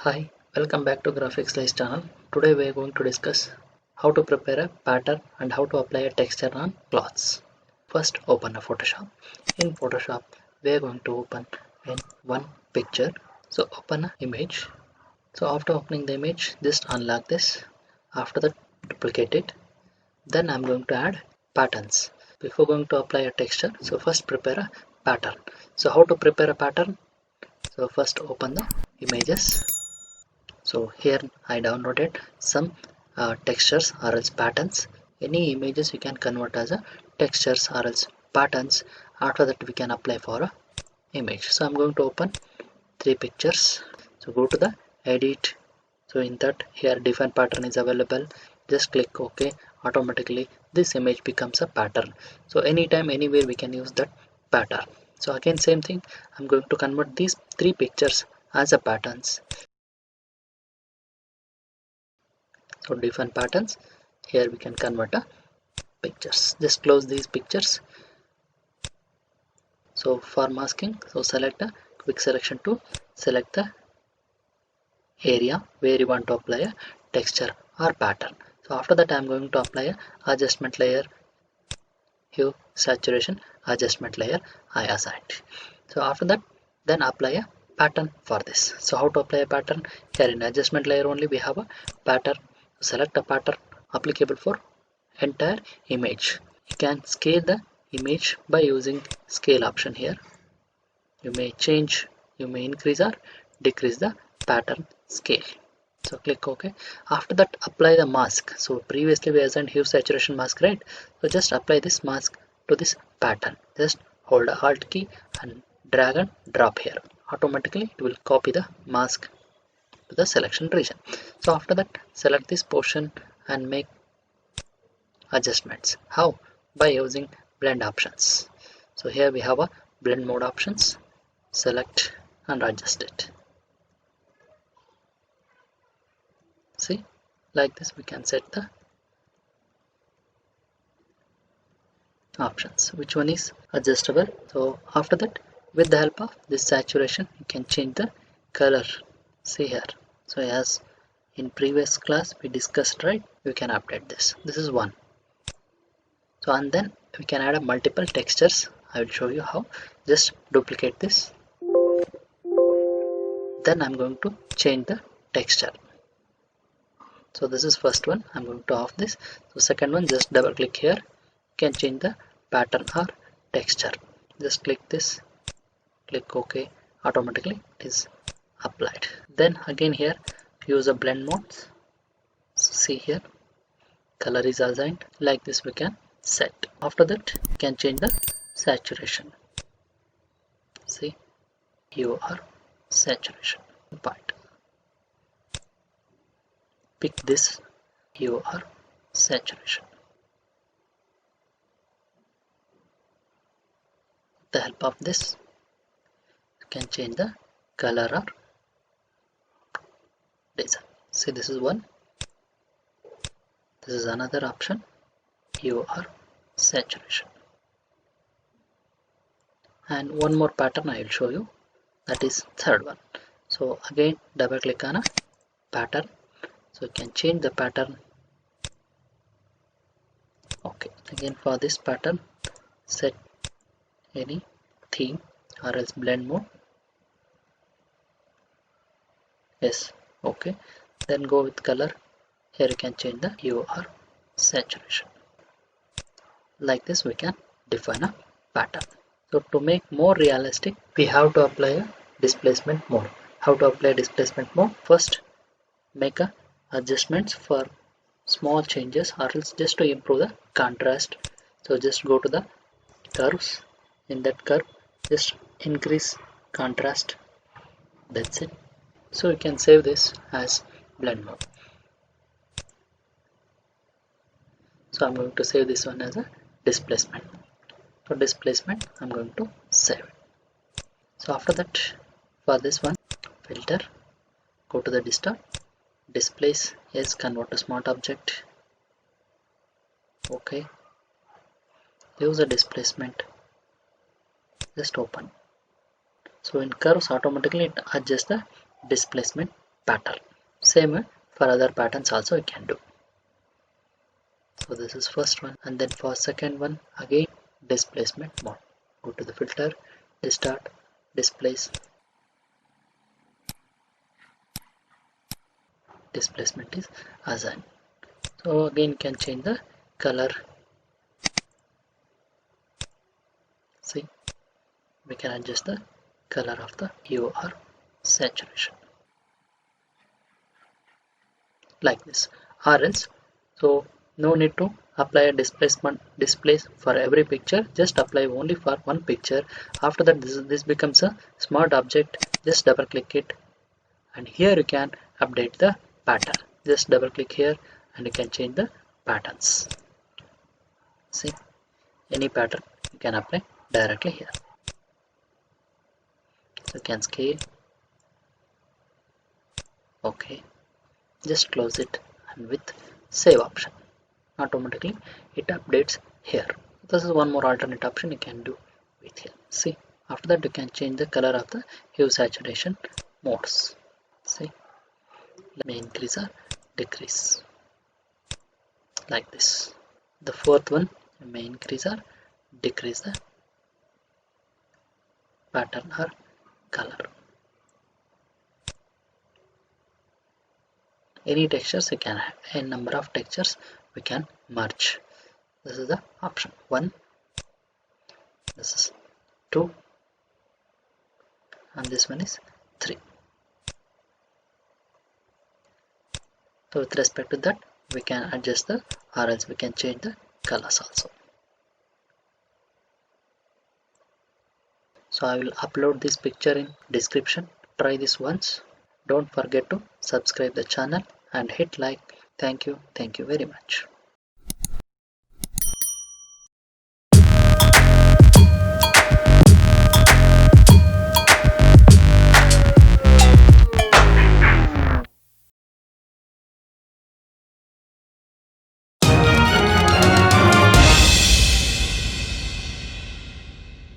Hi, welcome back to Graphics Slice channel. Today we are going to discuss how to prepare a pattern and how to apply a texture on cloths. First, open a Photoshop. In Photoshop, we are going to open in one picture. So open an image. So after opening the image, just unlock this. After that, duplicate it. Then I'm going to add patterns. Before going to apply a texture, so first prepare a pattern. So how to prepare a pattern? So first open the images. So here I downloaded some textures or else patterns. Any images you can convert as a textures or else patterns. After that we can apply for a image. So I'm going to open three pictures. So go to the edit. So in that here different pattern is available. Just click OK. Automatically this image becomes a pattern. So anytime anywhere we can use that pattern. So again same thing. I'm going to convert these three pictures as a patterns. So different patterns. Here we can convert a pictures. Just close these pictures. So for masking, so select a quick selection tool. Select the area where you want to apply a texture or pattern. So after that I'm going to apply a adjustment layer, hue, saturation, adjustment layer I assigned. So after that then apply a pattern for this. So how to apply a pattern? Here in adjustment layer only we have a pattern. Select a pattern applicable for entire image. You can scale the image by using scale option here. You may change, you may increase or decrease the pattern scale. So click OK. After that apply the mask. So previously we assigned hue saturation mask, right? So just apply this mask to this pattern. Just hold a alt key and drag and drop here. Automatically it will copy the mask to the selection region. So after that select this portion and make adjustments. How? By using blend options. So here we have a blend mode options. Select and adjust it. See, like this we can set the options. Which one is adjustable? So after that with the help of this saturation you can change the color. See here. So as in previous class we discussed, right, we can update this. This is one. So and then we can add a multiple textures. I will show you how. Just duplicate this. Then I'm going to change the texture. So this is first one. I'm going to off this. So second one, just double click here. You can change the pattern or texture. Just click this. Click OK. Automatically it is applied. Then again here use a blend mode. So see here color is assigned. Like this we can set. After that you can change the saturation. See hue or saturation part. Pick this hue or saturation. With the help of this you can change the color or design. See, this is one. This is another option, hue or saturation. And one more pattern I will show you, that is third one. So again double click on a pattern. So you can change the pattern. Okay, again for this pattern set any theme or else blend mode. Yes, okay. Then go with color. Here you can change the hue or saturation. Like this we can define a pattern. So to make more realistic we have to apply a displacement mode. How to apply displacement mode? First make a adjustments for small changes or else just to improve the contrast. So just go to the curves. In that curve just increase contrast. That's it. So you can save this as blend mode. So I'm going to save this one as a displacement. For displacement I'm going to save it. So after that for this one filter, go to the distort, displace, yes, convert to smart object. Okay, use a displacement, just open. So in curves automatically it adjusts the displacement pattern. Same way for other patterns also you can do. So this is first one, and then for second one again displacement mode. Go to the filter, distort, displace, displacement is assigned. So again you can change the color. See, we can adjust the color of the hue or saturation like this, or else so no need to apply a displace for every picture, just apply only for one picture. After that this becomes a smart object. Just double click it, and here you can update the pattern. Just double click here and you can change the patterns. See, any pattern you can apply directly here. So you can scale. Okay, just close it, and with save option automatically it updates here. This is one more alternate option you can do with here. See, after that you can change the color of the hue saturation modes. See, let me increase or decrease like this. The fourth one, you may increase or decrease the pattern or color. Any textures you can have, a number of textures we can merge. This is the option 1, this is 2, and this one is 3. So with respect to that we can adjust the, or else we can change the colors also. So I will upload this picture in description. Try this once. Don't forget to subscribe the channel and hit like. Thank you very much.